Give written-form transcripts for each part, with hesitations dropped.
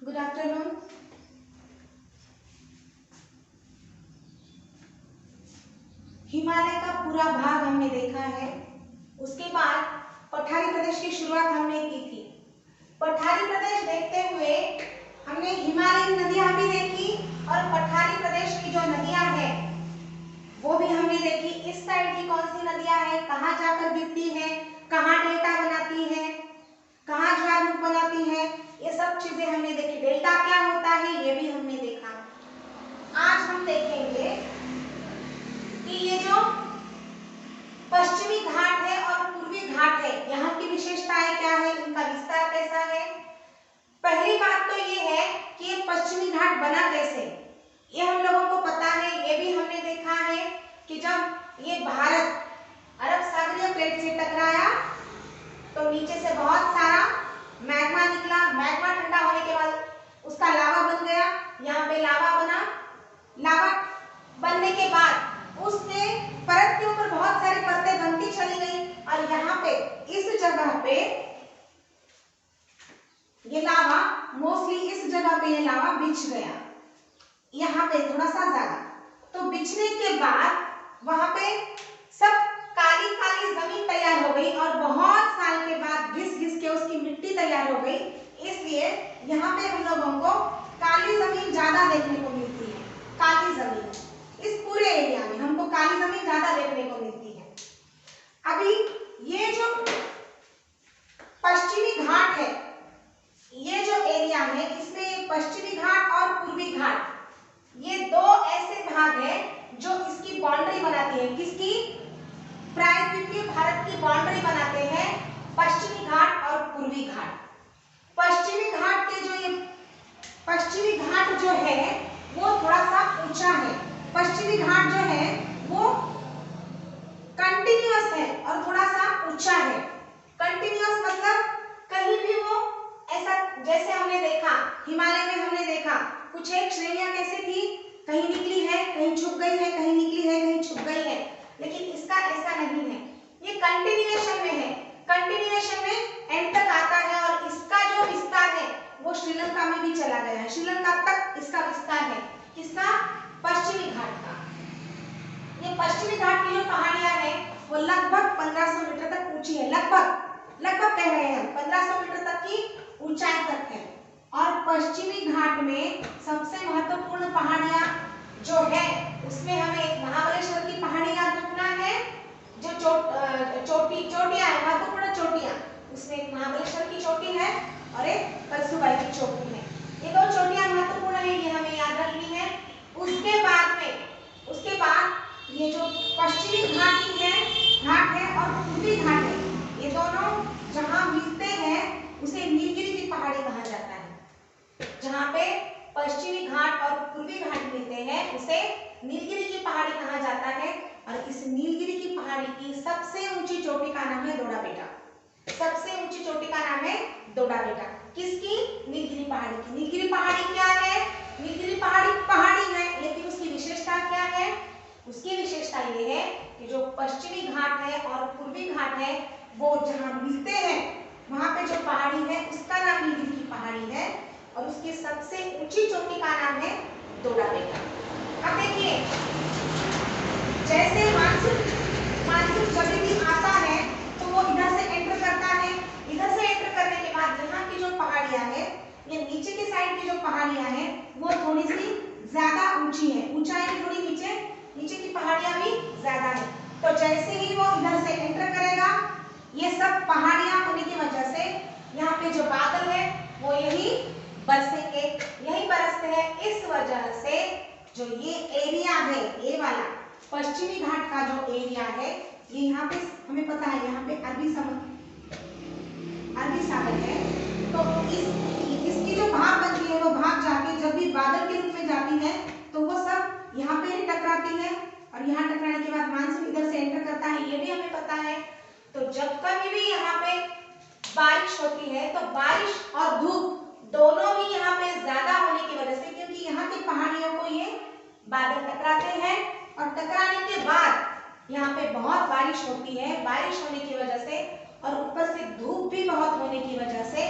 Good afternoon. Himalaya का पूरा भाग हमने देखा है। उसके बाद पठारी प्रदेश की शुरुआत हमने की थी। पठारी प्रदेश देखते हुए हमने हिमालयन नदियां भी देखी और पठारी प्रदेश की जो नदियां हैं वो भी हमने देखी। इस साइड की कौन सी नदियां हैं, कहाँ जाकर गिरती है, कहाँ डेल्टा बनाती है, कहाँ ज्वारमुख बनाती है, ये सब चीजें हमने देखी। डेल्टा क्या होता है ये भी हमने देखा। आज हम देखेंगे कि ये जो पश्चिमी घाट है और पूर्वी घाट है, यहाँ की विशेषताएं क्या है, इनका विस्तार कैसा है। पहली बात तो ये है कि ये पश्चिमी घाट बना कैसे, ये हम लोगों को पता है। ये भी हमने देखा है कि जब ये भारत अरब सागरीय प्लेट से टकराया तो नीचे से बहुत सारा मैग्मा निकला। मैग्मा ठंडा होने के बाद उसका लावा बन गया। यहाँ पे लावा बना। लावा बनने के बाद उससे परत के ऊपर बहुत सारी परतें बनती चली गई और यहाँ पे इस जगह पे ये लावा मोस्टली इस जगह पे ये लावा बिछ गया, यहाँ पे थोड़ा सा ज्यादा। तो बिछने के बाद वहां पे सब काली काली जमीन तैयार हो गई और बहुत साल के बाद घिस घिस के उसकी मिट्टी तैयार हो गई। इसलिए यहाँ पे हम लोगों को काली जमीन ज्यादा देखने को मिलती है। काली जमीन इस पूरे एरिया में हमको काली जमीन ज्यादा देखने को मिलती है। अभी ये जो पश्चिमी घाट है, ये जो एरिया है इसमें पश्चिमी घाट और पूर्वी घाट ये दो ऐसे भाग हैं जो इसकी बाउंड्री बनाती है। किसकी? प्रायद्वीपीय भारत की बाउंड्री बनाते हैं पश्चिमी घाट और पूर्वी घाट। पश्चिमी घाट के जो ये पश्चिमी घाट जो है वो थोड़ा सा ऊंचा है। पश्चिमी घाट जो है वो कंटिन्यूअस है और थोड़ा सा ऊंचा है। कंटिन्यूअस मतलब कहीं भी वो ऐसा, जैसे हमने देखा हिमालय में हमने देखा कुछ एक श्रेणियां कैसे थी, कहीं निकली है, कहीं छुप गई है, कहीं निकली है, कहीं छुप गई है। लेकिन इसका ऐसा नहीं है, ये कंटिन्यूएशन में है। कंटिन्यूएशन में एंड तक आता है और इसका जो विस्तार है वो श्रीलंका में भी चला गया है। श्रीलंका तक इसका विस्तार है। किसका? पश्चिमी घाट का। ये पश्चिमी घाट की जो पहाड़ियां हैं वो लगभग 1500 मीटर तक ऊंची है। लगभग कह रहे हैं 1500 मीटर तक की ऊंचाई तक है। और पश्चिमी घाट में सबसे महत्वपूर्ण पहाड़ियां जो है उसमें हमें एक महाबलेश्वर की पहाड़ी याद रखना है। जो चोटियां है, महत्वपूर्ण चोटियां, उसमें एक महाबलेश्वर की चोटी है और एक कलसुबाई की चोटी है। ये दो चोटियां महत्वपूर्ण है, ये हमें याद रखनी है। उसके बाद ये जो पश्चिमी घाट है और पूर्वी घाट है, ये दोनों जहां मिलते हैं उसे नीलगिरी की पहाड़ी कहा जाता है। जहां पे पश्चिमी घाट और पूर्वी घाट मिलते हैं उसे नीलगिरी की पहाड़ी कहा जाता है। और इस नीलगिरी की पहाड़ी की सबसे ऊंची चोटी का नाम है दोड़ा बेटा। सबसे ऊंची चोटी का नाम है दोड़ा बेटा। किसकी? नीलगिरी पहाड़ी की। नीलगिरी पहाड़ी क्या है? नीलगिरी पहाड़ी है, लेकिन उसकी विशेषता क्या है? उसकी विशेषता ये है कि जो पश्चिमी घाट है और पूर्वी घाट है वो जहां मिलते हैं वहां पे जो पहाड़ी है उसका नाम नीलगिरी की पहाड़ी है और उसकी सबसे ऊंची चोटी का नाम है दोड़ा बेटा। अब देखिए, जैसे मानसून जब भी आता है तो वो इधर से एंटर करता है। इधर से एंटर करने के बाद यहाँ की जो पहाड़ियां है, ये नीचे की साइड की जो पहाड़ियां हैं वो थोड़ी सी ज्यादा ऊंची है। ऊंचाई भी थोड़ी नीचे की पहाड़ियां भी ज्यादा है। तो जैसे ही वो इधर से एंटर करेगा, ये सब पहाड़ियां होने की वजह से यहाँ पे जो बादल है वो यही बरसेंगे, यही बरसते हैं। इस वजह से जो ये एरिया है, ये वाला पश्चिमी घाट का जो एरिया है, ये यहाँ पे हमें पता है यहाँ पे अरबी सागर है। तो इसकी जो भाप बनती है वो भाप जाके जब भी बादल के रूप में जाती है तो वो सब यहाँ पे टकराती है और यहाँ टकराने के बाद मानसून इधर से एंटर करता है, ये भी हमें पता है। तो जब कभी भी यहाँ पे बारिश होती है तो बारिश और धूप दोनों भी यहाँ पे ज्यादा होने की वजह से, क्योंकि यहाँ की पहाड़ियों को ये बादल टकराते हैं और टकराने के बाद यहाँ पे बहुत बारिश होती है। बारिश होने की वजह से और ऊपर से धूप भी बहुत होने की वजह से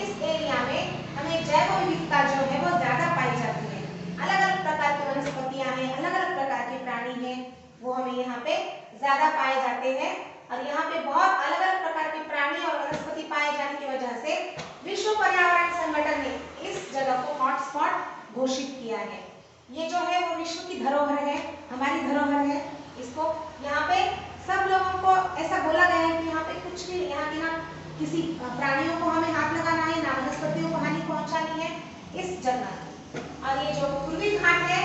इस एरिया में हमें जैव विविधता ज्यादा पाए जाते हैं और यहाँ पे बहुत अलग अलग प्रकार के प्राणी और वनस्पति पाए जाने की वजह से विश्व पर्यावरण संगठन ने इस जगह को हॉटस्पॉट घोषित किया है। ये जो है वो विश्व की धरोहर है, हमारी धरोहर है। इसको यहाँ पे सब लोगों को ऐसा बोला गया है कि यहाँ पे कुछ भी, यहाँ बिना किसी प्राणियों को हमें हाथ लगाना है, ना वनस्पतियों को हानि पहुंचानी है इस जगह। और ये जो पूर्वी घाट है,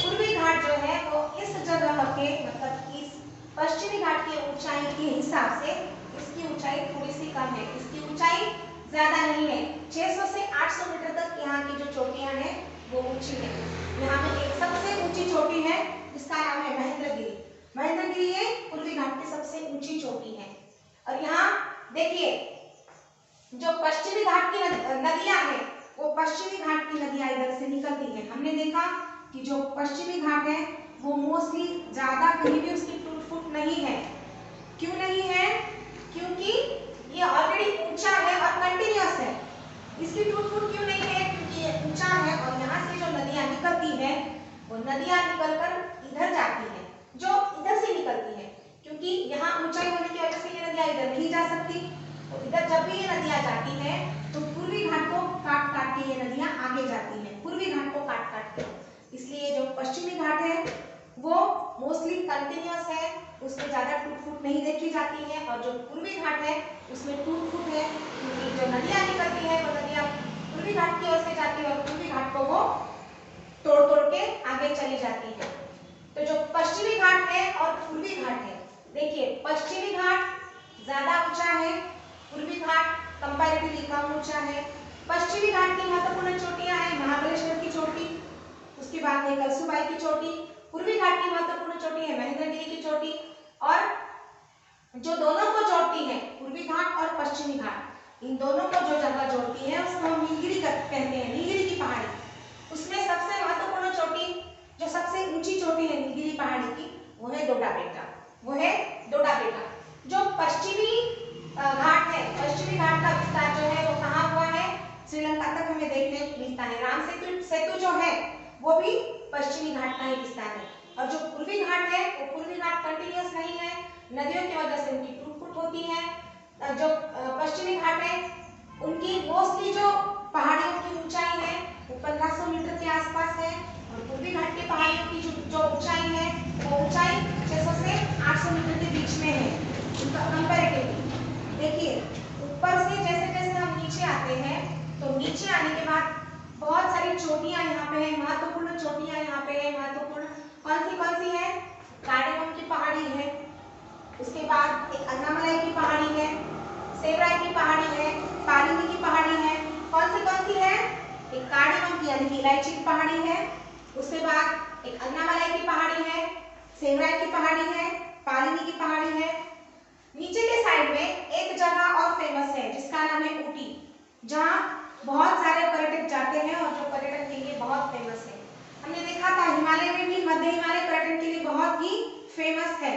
पूर्वी घाट जो है वो इस जगह के मतलब इस पश्चिमी घाट की ऊंचाई के हिसाब से इसकी ऊंचाई थोड़ी सी कम है, इसकी ऊंचाई ज्यादा नहीं है। 600 से 800 मीटर तक यहाँ की जो चोटियां हैं वो ऊंची है। यहाँ में एक सबसे ऊंची चोटी है जिसका नाम है महेंद्रगिरी। महेंद्रगिरी ये पूर्वी घाट की सबसे ऊंची चोटी है। और यहाँ देखिए जो पश्चिमी घाट की नदियां हैं वो पश्चिमी घाट की नदियां इधर से निकलती हैं। हमने देखा कि जो पश्चिमी घाट है वो मोस्टली ज्यादा कहीं भी उसकी टूट फूट नहीं है। क्यों नहीं है? क्योंकि ये ऑलरेडी ऊंचा है और कंटिन्यूअस है। इसकी टूट फूट क्यों नहीं है? क्योंकि ये ऊंचा है और यहाँ से जो नदियां निकलती है वो नदियां निकलकर इधर जाती है, जो इधर से निकलती है। क्योंकि यहाँ ऊंचाई होने की वजह से ये नदियां इधर नहीं जा सकती, तो इधर जब भी ये नदियां जाती है तो पूर्वी घाट को काट काट के ये नदियां आगे जाती हैं, पूर्वी घाट को काट काट के। इसलिए जो पश्चिमी घाट है वो मोस्टली कंटिन्यूअस है, उसमें ज्यादा टूट फूट नहीं देखी जाती है। और जो पूर्वी घाट है उसमें टूट फूट है, क्योंकि जो नदियां निकलती है वो नदियां पूर्वी घाट की ओर से जाती है और पूर्वी घाट को वो तोड़ तोड़ के आगे चली जाती है। तो जो पश्चिमी घाट है और पूर्वी घाट है, देखिए पश्चिमी घाट ज्यादा ऊंचा है, पूर्वी घाट कंपैरेटिवली कम ऊंचा है। पश्चिमी घाट की महत्वपूर्ण चोटियां हैं महाबलेश्वर की चोटी, उसके बाद है कलसुबाई की चोटी। पूर्वी घाट की महत्वपूर्ण चोटी है महेंद्रगिरी की चोटी। और जो दोनों को जोड़ती है पूर्वी घाट और पश्चिमी घाट, इन दोनों को जो जगह जोड़ती है उसको हम नीलगिरी कहते हैं, नीलगिरी की पहाड़ी। उसमें सबसे महत्वपूर्ण चोटी, जो सबसे ऊंची चोटी है नीलगिरी पहाड़ी की, वो है डोडा बेटा, वो है डोडा बेटा। जो पश्चिमी घाट है, पश्चिमी घाट का विस्तार जो है वो कहाँ हुआ है? श्रीलंका तक हमें देखने को मिलता है। राम सेतु जो है वो भी पश्चिमी घाट का ही विस्तार है। और जो पूर्वी घाट है वो पूर्वी घाट कंटिन्यूअस नहीं है, नदियों की वजह से उनकी टूट फूट होती है। जो पश्चिमी घाट है उनकी मोस्टली जो पहाड़ियों की ऊंचाई है वो 1500 मीटर के आसपास है और पूर्वी घाट के पहाड़ियों की जो ऊंचाई है वो ऊंचाई 600 से 800 मीटर के बीच में है कंपैरेटिवली। देखिए ऊपर से जैसे जैसे हम नीचे आते हैं तो नीचे आने के बाद बहुत सारी चोटियां यहाँ पे है, महत्वपूर्ण चोटियां यहाँ पे है। महत्वपूर्ण कौन सी है? कार्डेमन की पहाड़ी है, उसके बाद एक अन्नामलाई की पहाड़ी है, सेवराई की पहाड़ी है, पालिनी की पहाड़ी है। कौन सी है? एक कार्डेमन की यानी कि इलायची की पहाड़ी है, उसके बाद एक अन्नामलाई की पहाड़ी है, सेवराई की पहाड़ी है, पालिनी की पहाड़ी है। नीचे के साइड में एक जगह और फेमस है जिसका नाम है ऊटी, जहाँ बहुत सारे पर्यटक जाते हैं और जो पर्यटन के लिए बहुत फेमस है। हमने देखा था हिमालय में भी, मध्य हिमालय पर्यटन के लिए बहुत ही फेमस है।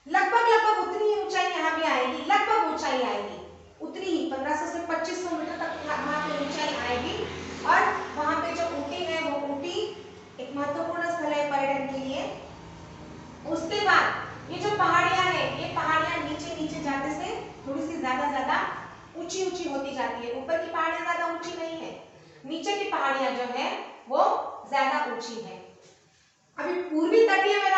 लगभग उतनी ही ऊंचाई यहाँ भी आएगी, लगभग ऊंचाई आएगी उतनी ही 1500 से 2500 मीटर तक वहाँ पे ऊंचाई आएगी। और वहाँ पे जो ऊटी है वो ऊटी एक महत्वपूर्ण स्थल है पर्यटन के लिए। उसके बाद ये जो पहाड़ियां हैं, ये पहाड़ियां नीचे नीचे जाते से थोड़ी सी ज्यादा ऊंची होती जाती है। ऊपर की पहाड़ियां ज्यादा ऊंची नहीं है, नीचे की पहाड़ियां जो है वो ज्यादा ऊंची है। अभी पूर्वी तटीय में